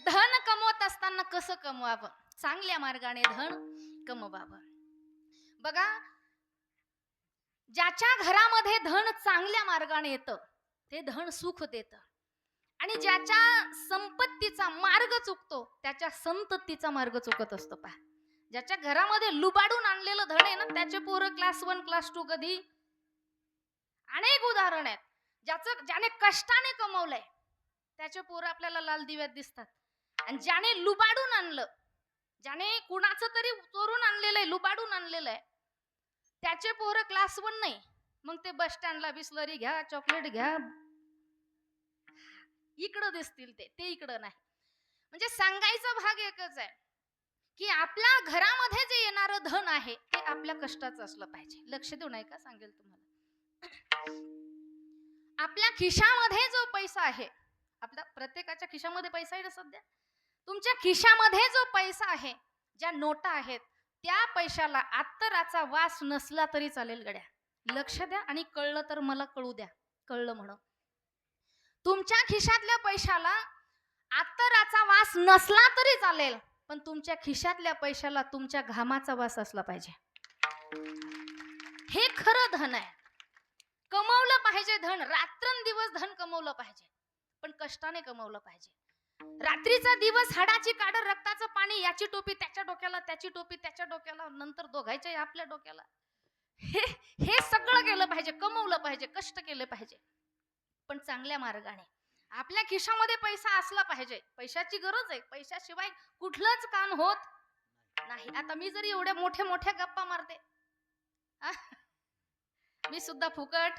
धन कमवत असताना कसं कमवावं, चांगल्या मार्गाने धन कमवावं. बघा, ज्याच्या घरामध्ये धन चांगल्या मार्गाने येतं ते धन सुख देतं, आणि ज्याच्या संपत्तीचा मार्ग चुकतो त्याच्या संततीचा मार्ग चुकत असतो. पहा, ज्याच्या घरामध्ये लुबाडून आणलेलं धन आहे ना, त्याचे पोरं क्लास 1 क्लास 2 कधी. अनेक उदाहरण आहेत. ज्याने कष्टाने कमवलंय त्याचे पोरं आपल्याला लाल दिव्यात दिसतात, आणि ज्याने लुबाडून आणलं, ज्याने कुणाचं तरी चोरून आणलेलं आहे, लुबाडून आणलेलं आहे, त्याचे पोरं क्लास 1 नाही, मग ते बस स्टँडला बिस्लरी घ्या, चॉकलेट घ्या, इकडं दिसतील ते इकडं नाही. म्हणजे सांगायचा भाग एकच आहे की आपल्या घरामध्ये जे येणारं धन आहे ते आपल्या कष्टाचं असलं पाहिजे. लक्ष देऊ नये का सांगेल तुम्हाला. आपल्या खिशामध्ये जो पैसा आहे, आपल्या प्रत्येकाच्या खिशामध्ये पैसा आहे ना सध्या, तुमच्या खिशामध्ये जो पैसा आहे, ज्या नोटा आहेत, त्या पैशाला अत्तराचा वास नसला तरी चालेल गड्या. लक्ष द्या, आणि कळलं तर मला कळू द्या, कळलं म्हणून. तुमच्या खिशातल्या पैशाला अत्तराचा वास नसला तरी चालेल, पण तुमच्या खिशातल्या पैशाला तुमच्या घामाचा वास असला पाहिजे. हे खरं धन आहे. कमवलं पाहिजे धन, रात्रंदिवस धन कमवलं पाहिजे, पण कष्टाने कमवलं पाहिजे. रात्रीचा दिवस हाडाची काढ, रक्ताचं पाणी, याची टोपी त्याच्या डोक्याला, त्याची टोपी त्याच्या डोक्याला, नंतर दोघायच्या आपल्या डोक्याला. हे सगळं केलं पाहिजे, कमवलं पाहिजे, कष्ट केले पाहिजे, पण चांगल्या मार्गाने. आपल्या खिशामध्ये पैसा असला पाहिजे. पैशाची गरज आहे, पैशाशिवाय कुठलंच काम होत नाही. आता मी जरी एवढ्या मोठ्या मोठ्या गप्पा मारते, मी सुद्धा फुकट.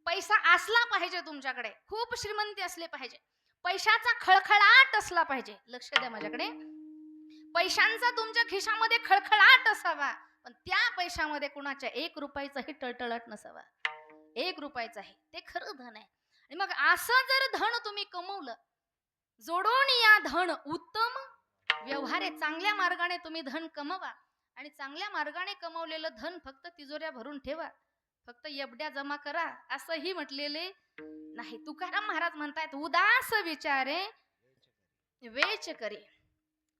पैसा असला पाहिजे तुमच्याकडे, खूप श्रीमंती असले पाहिजे, पैशाचा खळखळाट असला पाहिजे. लक्ष द्या माझ्याकडे. पैशांचा तुमच्या खिशामध्ये खळखळाट असावा, पण त्या पैशामध्ये कुणाच्या 1 रुपयाचाही टळटळाट नसावा. 1 रुपयाचाही. ते खरं धन आहे. आणि मग असं जर धन तुम्ही कमवलं, जोडून या धन उत्तम व्यवहारे, चांगल्या मार्गाने तुम्ही धन कमवा, आणि चांगल्या मार्गाने कमवलेलं धन फक्त तिजोऱ्या भरून ठेवा, फक्त एवढ्या जमा करा असंही म्हटलेले नाही. तुकाराम महाराज म्हणतायत, उदास विचारे वेच करे.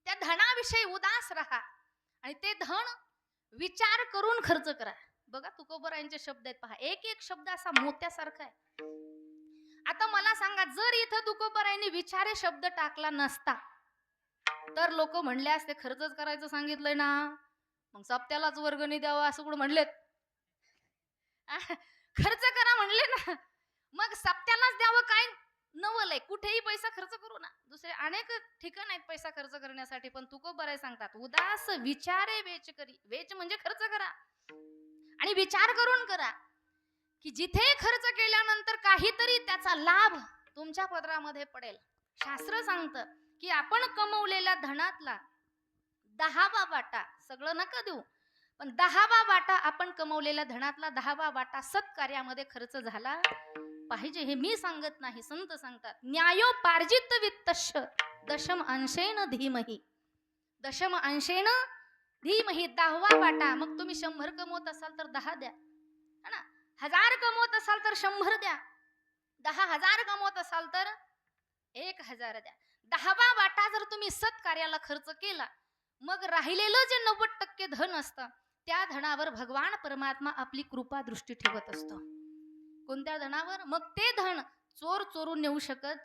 त्या धनाविषयी उदास राहा, आणि ते धन विचार करून खर्च करा. बघा, तुकोबरायांचे शब्द आहेत, पहा, एक एक शब्द असा मोत्यासारखा आहे. आता मला सांगा, जर इथं तुकोबरायांनी विचारे शब्द टाकला नसता तर लोक म्हणले असते खर्चच करायचं सांगितलंय ना, मग सप्त्यालाच वर्गणी द्यावं असं कुठं म्हणलेत. खर्च करा म्हणले ना, मग सप्त्यालाच द्यावं काय नवलय. कुठेही पैसा खर्च करू ना, दुसरे अनेक ठिकाण आहेत पैसा खर्च करण्यासाठी, पण तुकोबराय सांगतात, उदास विचारे वेच करी. वेच म्हणजे खर्च करा, आणि विचार करून करा की जिथे खर्च केल्यानंतर काहीतरी त्याचा लाभ तुमच्या पदरामध्ये पडेल. शास्त्र सांगतं की आपण कमवलेल्या धनातला 10वा वाटा, सगळं नका देऊ, पण 10वा वाटा, आपण कमवलेल्या धनातला 10वा वाटा सत्कार्यामध्ये खर्च झाला पाहिजे. हे मी सांगत नाही, संत सांगतात. न्यायोपार्जित वित्तस्य दशम अंशेन धीमहि. दशम अंशेन धीमहि. 10वा वाटा. मग तुम्ही 100 कमवत असाल तर 10 द्या, है ना. 1000 कमवत असाल तर 100 द्या. 10,000 कमवत असाल तर 1,000 द्या. 10वा वाटा जर तुम्ही सत्कार्याला खर्च केला, मग राहिलेलं जे 90% धन असतं, त्या धनावर भगवान परमात्मा आपली कृपा दृष्टी ठेवत असतो. कोणत्या धनावर? मग ते धन चोर चोरून नेऊ शकत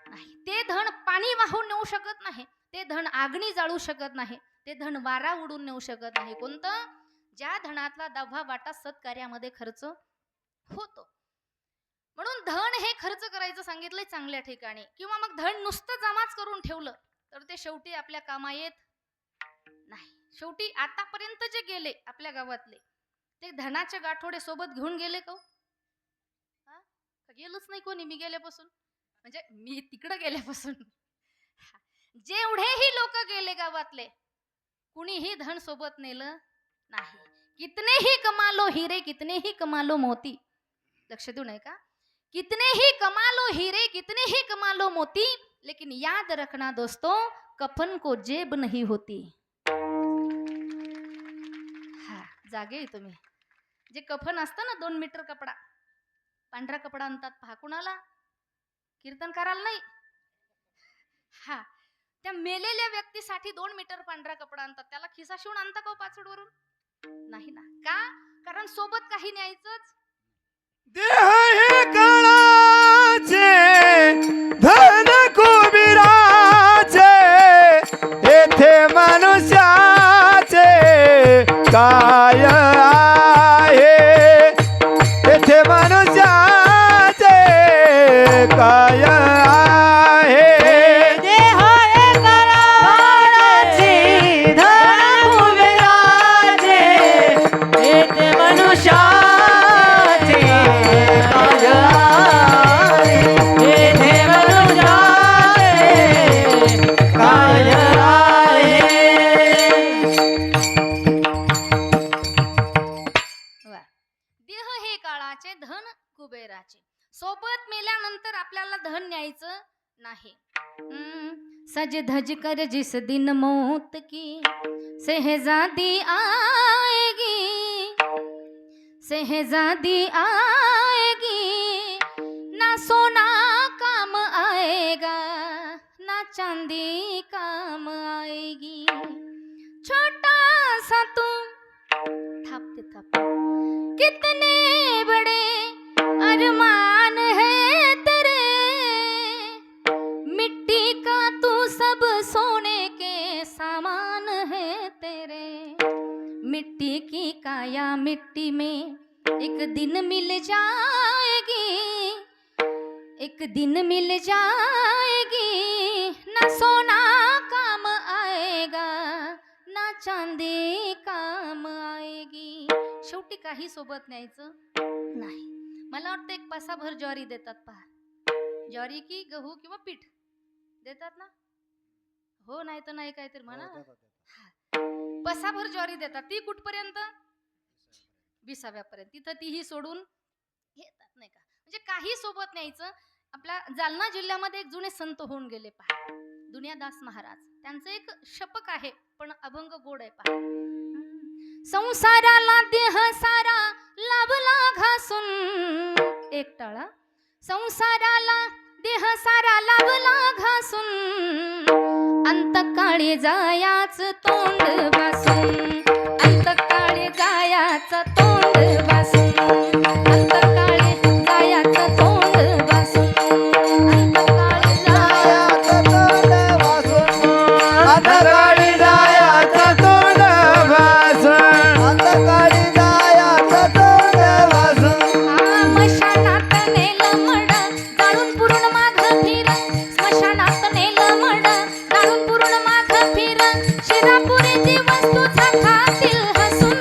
नाही, ते धन पाणी वाहून नेऊ शकत नाही, ते धन आगणी जाळू शकत नाही, ते धन वारा उडून नेऊ शकत नाही. कोणतं? ज्या धनातला 10वा वाटा सत्कार्यामध्ये खर्च होतो. म्हणून धन हे खर्च करायचं सांगितलंय चांगल्या ठिकाणी. किंवा मग धन नुसतं जमाच करून ठेवलं तर ते शेवटी आपल्या कामा येत नाही. शेवटी आतापर्यंत जे गेले आपल्या गावातले, ते धनाचे गाठोडे सोबत घेऊन गेले का? गेलंच नाही कोणी. मी गेल्यापासून, म्हणजे मी तिकडे गेल्यापासून जेवढेही लोक गेले गावातले, कुणीही धन सोबत नेलं नाही. कितनेही कमालो हिरे, कितनेही कमालो मोती. लक्ष देऊ नये का? कितनेही कमालो हीरे, कितनेही कमालो मोती, लेकिन याद रखना दोस्तों, कफन को जेब नहीं होती. हा, जागे तुम्ही. जे कफन असतं ना, 2 मीटर कपडा, पांढरा कपडा आणतात, पहा. कुणाला? कीर्तनकाराला नाही, हा, त्या मेलेल्या व्यक्तीसाठी 2 मीटर पांढरा कपडा आणतात, त्याला खिसा शिवून आणता का पाचड वरून? नाही ना. का? कारण सोबत काही न्यायचंच. देह हे काळाचे धन कुबिराचे येथे मनुष्याचे काय आहे येथे मनुष्याचे काय आहे देह काळाचे धन कुबेराचे येथे मनुष्याचे काय आहे येथे मनुष्याचे काय आहे. वा. देह हे काळाचे धन कुबेराचे. सोबत मेल्यानंतर आपल्याला धन न्यायचं नाही. सज धज कर जिस दिन मौत की शहजादी आएगी, शहजादी आएगी, ना सोना काम आएगा, ना चांदी काम आएगी. छोटा सा तू थापते थापते कितने बड़े अरमान है तेरे, मिट्टी का तू सब सोने के सामान है तेरे. मिट्टी की काया मिट्टी में एक दिन मिल जाएगी, एक दिन मिल जाएगी, ना सोना काम आएगा, ना चांदी काम आएगी. शेवटी काही सोबत न्यायचं नाही. मला वाटतं एक पसाभर ज्वारी देतात पहा. ज्वारी की गहू किंवा पीठ देतात ना? हो, नाही तर नाही काहीतरी म्हणा. पसाभर ज्वारी देतात. ती कुठपर्यंत? 20व्यापर्यंत. तिथं तीही सोडून येतात नाही का. म्हणजे काही सोबत न्यायचं. आपल्या जालना जिल्ह्यामध्ये एक जुने संत होऊन गेले पहा, दुनियादास महाराज. त्यांचं एक शपक आहे पण अभंग गोड आहे पहा. संसाराला देह सारा लाभला घासून, एक टाळा. संसाराला देह सारा लाभला घासून, अंतकाळी जायाच तोंड वासून, अंतकाळी जायाच तोंड वासून, अंतकाळी जायाच तोंड वासून, अंतकाळी जायाच तोंड वासून अंधकाळी जायाचं तोंड वासून अंधकाळी जायाचं तोंड वासून स्मशानात नेलं मड जाळून पुरून माग फिर, स्मशानात नेलं मड जाळून पुरून माग फिर, शिरापुरीची वस्तू खातील हसून,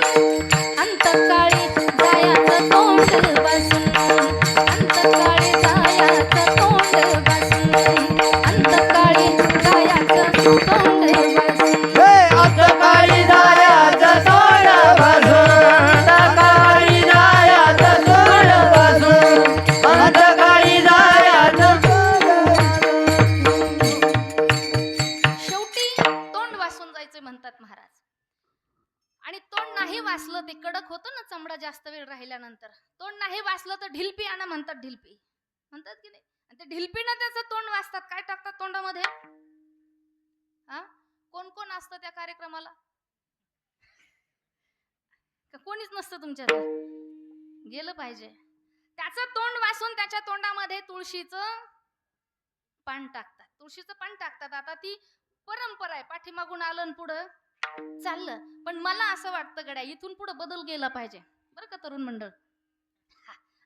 अंतकाळी जायाचं तोंड वासून, अंतकाळी जायाचं तोंड वासून, अंतकाळी जायाचं तोंड वासून. हे अंधकाळी जायाचं तोंड वासून अंधकाळी जायाचं तोंड वासून अंधकाळी जायाचं तोंड शेवटी तोंड वासून जायचं म्हणतात महाराज. आणि तोंड नाही वाचलं, ते कडक होतं ना चमडा जास्त वेळ राहिल्यानंतर. तोंड नाही वाचलं तर ढिलपी आणा म्हणतात. ढिलपी म्हणतात की नाही? आणि ते ढिलपीनं त्याचं तोंड वाचतात. काय टाकतात तोंडामध्ये? हा, कोण कोण असतं त्या कार्यक्रमाला? का कोणीच नसतं तुमच्यात? गेलं पाहिजे. त्याचं तोंड वाचून त्याच्या तोंडामध्ये तुळशीचं पान टाकतात. तुळशीचं पान टाकतात. आता ती परंपरा आहे, पाठीमागून आलं पुढं चाललं. पण मला असं वाटतं गड्या, इथून पुढे बदल गेला पाहिजे बरं का तरुण मंडळ.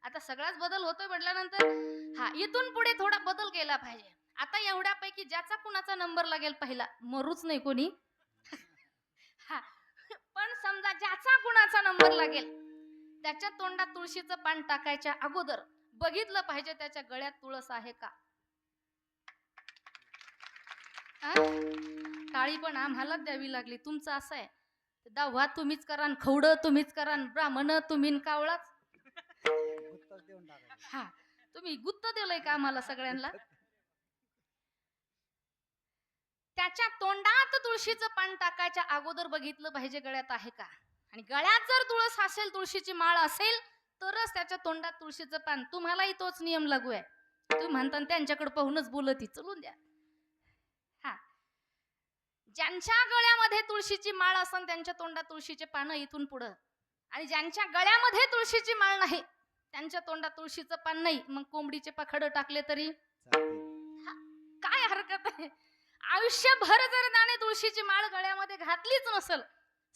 आता सगळाच बदल होतोय म्हटल्यानंतर इथून पुढे थोडा बदल गेला पाहिजे. आता एवढ्यापैकी ज्याचा कुणाचा नंबर लागेल पहिला, मरूच नाही कोणी. पण समजा ज्याचा कुणाचा नंबर लागेल त्याच्या तोंडात तुळशीचं पान टाकायच्या अगोदर बघितलं पाहिजे त्याच्या गळ्यात तुळस आहे का. टाळी पण आम्हालाच द्यावी लागली. तुमचं असं आहे, दावा तुम्हीच करा, खवडं तुम्हीच करा, ब्राह्मण तुम्ही कावळाच. हा, तुम्ही गुत्त दिलंय का आम्हाला सगळ्यांना. त्याच्या तोंडात तुळशीचं पान टाकायच्या अगोदर बघितलं पाहिजे गळ्यात आहे का. आणि गळ्यात जर तुळस असेल, तुळशीची माळ असेल, तरच त्याच्या तोंडात तुळशीचं पान. तुम्हालाही तोच नियम लागू आहे. तुम्ही म्हणता त्यांच्याकडे पाहूनच बोलती, चलून द्या. ज्यांच्या गळ्यामध्ये तुळशीची माळ असन त्यांच्या तोंडात तुळशीचे पानं इथून पुढं, आणि ज्यांच्या गळ्यामध्ये तुळशीची माळ नाही त्यांच्या तोंडात तुळशीचं पान नाही, मग कोंबडीचे पखड टाकले तरी काय हरकत आहे. आयुष्यभर जर त्याने तुळशीची माळ गळ्यामध्ये घातलीच नसेल,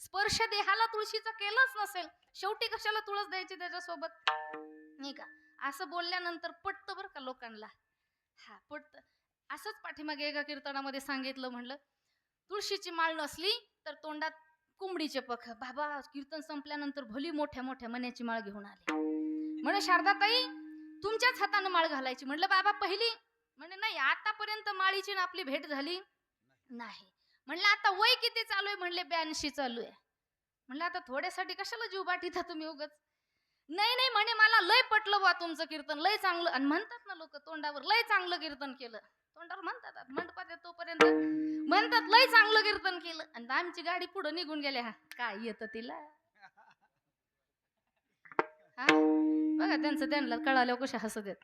स्पर्श देहाला तुळशीचा केलंच नसेल, शेवटी कशाला तुळस द्यायची त्याच्यासोबत, नाही का. असं बोलल्यानंतर पटतं बरं का लोकांना. हा पटतं. असंच पाठीमागे एका कीर्तनामध्ये सांगितलं, म्हणलं तुळशीची माळ नसली तर तोंडात कोंबडीचे पख. बाबा कीर्तन संपल्यानंतर भली मोठ्या मोठ्या मण्याची माळ घेऊन आले. म्हणे शारदाताई तुमच्याच हातानं माळ घालायची. म्हणलं बाबा पहिली, म्हणजे नाही आतापर्यंत माळीची आपली भेट झाली नाही. म्हणलं आता वय किती चालू आहे. म्हणले 82 चालू आहे. म्हणलं आता थोड्यासाठी कशाला जीव बाटीता तुम्ही उगच. नाही नाही म्हणे मला लय पटलं बा तुमचं कीर्तन, लय चांगलं. आणि म्हणतात ना लोक तोंडावर, लय चांगलं कीर्तन केलं. तोंडावर म्हणतात, मंडपात येतोपर्यंत म्हणतात लय चांगलं कीर्तन केलं. आणि आमची गाडी पुढे निघून गेले. हा काय येतं तिला. हा बघा त्यांचं त्यांना कळाल्यावर कशा हसत येत.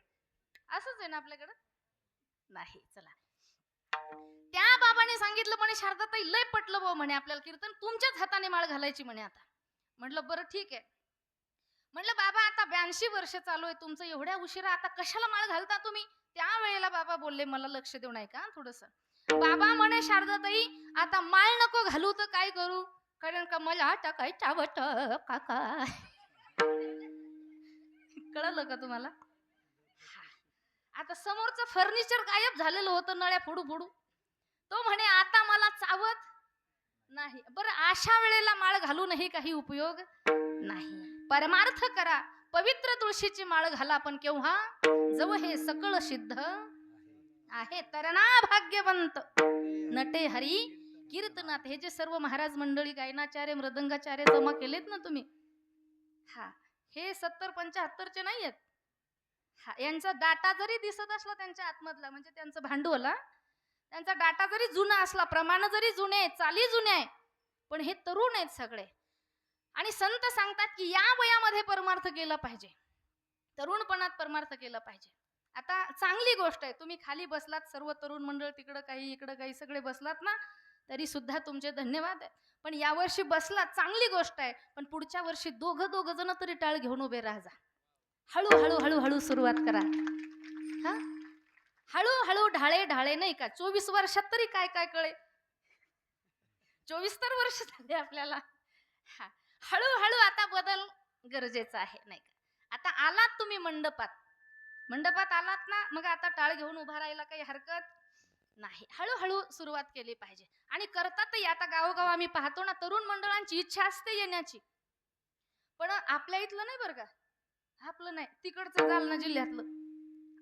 असंच आहे ना आपल्याकडं. नाही चला, त्या बाबाने सांगितलं म्हणे शारदाताई लय पटलं भाऊ म्हणे आपल्याला कीर्तन, तुमच्याच हाताने माळ घालायची म्हणे आता. म्हटलं बरं ठीक आहे. म्हटलं बाबा आता 82 वर्ष चालू आहे तुमचं, एवढ्या उशिरा आता कशाला माळ घालता तुम्ही. त्यावेळेला बाबा बोलले मला लक्ष देऊ नये का थोडस. बाबा म्हणे शारदाताई आता माळ नको घालू तर काय करू, कारण का मला टाकायचं आवडतं काका. कळलं का तुम्हाला. आता समोरचं फर्निचर गायब झालेलं होतं नळ्या फोडू फोडू. तो म्हणे आता मला चावत नाही. बरं अशा वेळेला माळ घालूनही काही उपयोग नाही. परमार्थ करा, पवित्र तुळशीची माळ घाला, पण केव्हा जव हे सकळ सिद्ध आहे. तरणा भाग्यवंत नटे हरी कीर्तनात. हे जे सर्व महाराज मंडळी गायनाचार्य मृदंगाचार्य जमा केलेत ना तुम्ही, हा हे 70-75चे नाही आहेत. हा यांचा डाटा जरी दिसत असला त्यांच्या आतमधला, म्हणजे त्यांचं भांडवल, त्यांचा डाटा जरी जुना असला, प्रमाण जरी जुने आहेत, चाली जुने आहे, पण हे तरुण आहेत सगळे. आणि संत सांगतात की या वयामध्ये परमार्थ केला पाहिजे, तरुणपणात परमार्थ केला पाहिजे. आता चांगली गोष्ट आहे तुम्ही खाली बसलात, सर्व तरुण मंडळ तिकडं काही इकडं काही सगळे बसलात ना, तरी सुद्धा तुमचे धन्यवाद आहे. पण यावर्षी बसलात चांगली गोष्ट आहे, पण पुढच्या वर्षी दोघ जण तरी टाळ घेऊन उभे राहा. हळूहळू हळूहळू सुरुवात करा. हा हळूहळू ढाळे ढाळे नाही का. 24 वर्षात तरी काय काय कळे. 24 तर वर्ष झाले आपल्याला. हा हळूहळू आता बदल गरजेचा आहे नाही का. आता आलात तुम्ही मंडपात आलात ना, मग आता टाळ घेऊन उभा राहायला काही हरकत नाही. हळूहळू सुरुवात केली पाहिजे. आणि करतातही. आता गावोगाव आम्ही पाहतो ना, तरुण मंडळांची इच्छा असते येण्याची, पण आपल्या इथलं नाही बरं का, आपलं नाही, तिकडचं जालना जिल्ह्यातलं.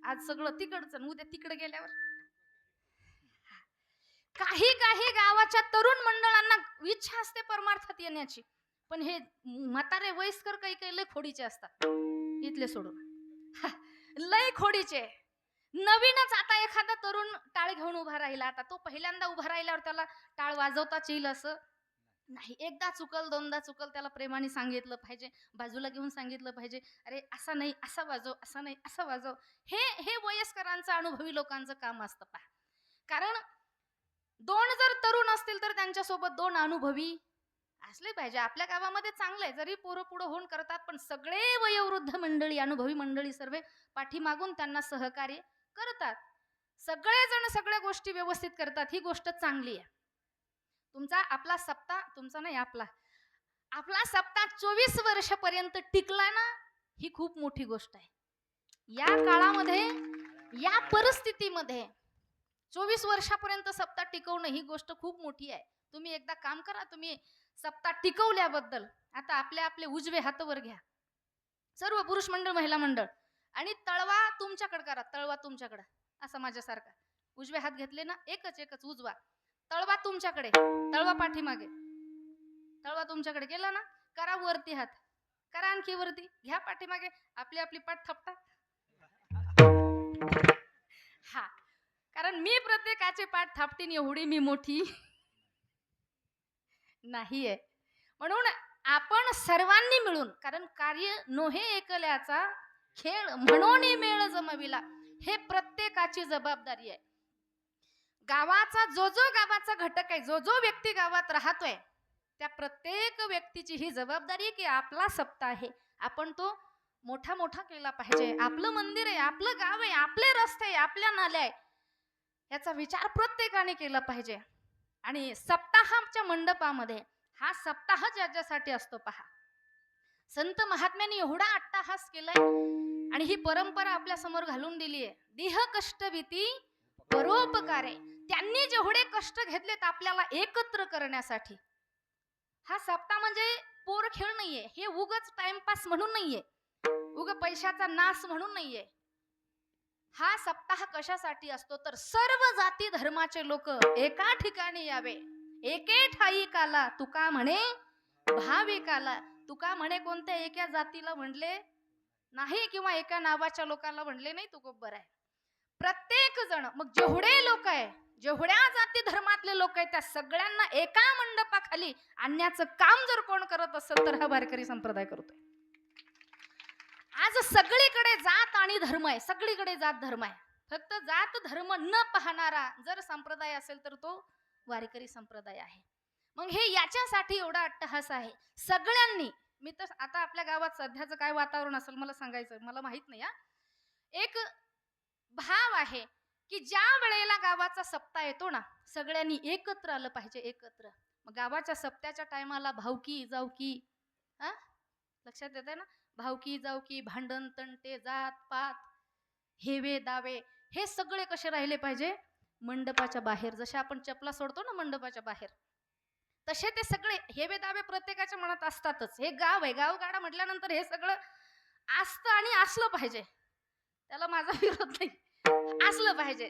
आज सगळं तिकडचं, उद्या तिकडे गेल्यावर काही काही गावाच्या तरुण मंडळांना इच्छा असते परमार्थात येण्याची, पण हे म्हातारे वयस्कर काही काही लय खोडीचे असतात. इथले सोडून लय खोडीचे. नवीनच आता एखादा तरुण टाळ घेऊन उभा राहिला, आता तो पहिल्यांदा उभा राहिल्यावर त्याला टाळ वाजवताच येईल असं नाही. एकदा चुकल दोनदा चुकल, त्याला प्रेमाने सांगितलं पाहिजे, बाजूला घेऊन सांगितलं पाहिजे, अरे असा नाही असा वाजव, असा नाही असा वाजव. हे वयस्करांचं अनुभवी लोकांचं काम असतं पहा. कारण 2 जर तरुण असतील तर त्यांच्यासोबत 2 अनुभवी असले पाहिजे. आपल्या गावामध्ये चांगलं आहे, जरी पोरं पुढं होऊन करतात, पण सगळे वयोवृद्ध मंडळी अनुभवी मंडळी सर्व पाठीमागून त्यांना सहकार्य करतात. सगळेजण सगळ्या गोष्टी व्यवस्थित करतात, ही गोष्ट चांगली आहे. आपला सप्ताह, तुमचा नाही आपला सप्ताह 24 वर्षापर्यंत टिकला ना, ही खूप मोठी गोष्ट आहे. या काळामध्ये, या परिस्थितीमध्ये 24 वर्षापर्यंत सप्ताह टिकवणं ही गोष्ट खूप मोठी आहे. तुम्ही एकदा काम करा, तुम्ही सप्ताह टिकवल्याबद्दल आता आपले उजवे हात वर घ्या, सर्व पुरुष मंडळ महिला मंडळ, आणि तळवा तुमच्याकडे करा. तळवा तुमच्याकडे असा माझ्यासारखा उजवे हात घेतले ना, एकच उजवा, तळवा तुमच्याकडे, तळवा पाठीमागे, तळवा तुमच्याकडे गेला ना, करा वरती हात, करा आणखी वरती, घ्या पाठीमागे, आपली पाठ थपटा. हा कारण मी प्रत्येकाची पाठ थापटीन एवढी मी मोठी नाहीये. म्हणून आपण सर्वांनी मिळून, कारण कार्य नोहे एकल्याचा खेळ म्हणून मेळ जमविला, हे प्रत्येकाची जबाबदारी आहे. गावाचा जो गावाचा घटक आहे, जो व्यक्ती गावात राहतोय, त्या प्रत्येक व्यक्तीची ही जबाबदारी आहे की आपला सप्ताह आहे, आपण तो मोठा मोठा केला पाहिजे. आपलं मंदिर आहे, आपलं गाव आहे, आपले रस्ते आहे, आपल्या नाल्या आहे, याचा विचार प्रत्येकाने केला पाहिजे. आणि सप्ताहाच्या मंडपामध्ये हा सप्ताह ज्याच्यासाठी असतो पहा, संत महात्म्यांनी एवढा अट्टहास केलाय आणि ही परंपरा आपल्या समोर घालून दिली आहे. देह कष्टविती परोपकारे, त्यांनी जेवढे कष्ट घेतलेत आपल्याला एकत्र करण्यासाठी. हा सप्ताह म्हणजे पोर खेळ नाहीये, हे उगच टाइमपास म्हणून नाहीये, उग पैशाचा नाश म्हणून नाहीये. हा सप्ताह कशासाठी असतो तर सर्व जाती धर्माचे लोक एका ठिकाणी यावे. एके ठाई काला तुका म्हणे भाविकाला. तुका म्हणे कोणत्या एका जातीला म्हणले नाही किंवा एका नावाच्या लोकांना म्हणले नाही, तू बरोबर आहे. प्रत्येक जण, मग जेवढे लोक आहे, जेवढ्या जाती धर्मातले लोक आहेत, त्या सगळ्यांना एका मंडपाखाली आणण्याचं काम जर कोण करत असेल तर हा वारकरी संप्रदाय करतोय. आज सगळीकडे जात आणि धर्म आहे, सगळीकडे जात धर्म आहे. फक्त जात धर्म न पाहणारा जर संप्रदाय असेल तर तो वारकरी संप्रदाय आहे. मग हे याच्यासाठी एवढा अट्टहास आहे सगळ्यांनी. मी तर आता आपल्या गावात सध्याचं काय वातावरण असेल मला सांगायचं, मला माहित नाही. एक भाव आहे की ज्या वेळेला गावाचा सप्ताह येतो ना, सगळ्यांनी एकत्र आलं पाहिजे, एकत्र. मग गावाच्या सप्त्याच्या टायमाला भावकी जावकी, लक्षात येते ना, भावकी जावकी, भांडण तंटे, जात पात, हेवे दावे, हे सगळे कसे राहिले पाहिजे मंडपाच्या बाहेर. जसे आपण चपला सोडतो ना मंडपाच्या बाहेर, तसे ते सगळे हेवे दावे प्रत्येकाच्या मनात असतातच. हे गाव आहे, गावगाडा म्हटल्यानंतर हे सगळं असतं आणि असलं पाहिजे, त्याला माझा विरोध नाही, असलं पाहिजे.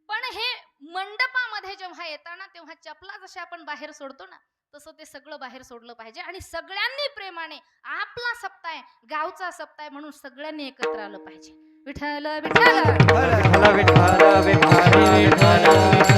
पण हे मंडपामध्ये जेव्हा येताना तेव्हा चपला जशा आपण बाहेर सोडतो ना, तसं ते सगळं बाहेर सोडलं पाहिजे. आणि सगळ्यांनी प्रेमाने, आपला सप्ताह आहे, गावचा सप्ताह आहे म्हणून सगळ्यांनी एकत्र आलं पाहिजे. विठ्ठल विठ्ठल विठ्ठल विठ्ठल विठ्ठल विठ्ठल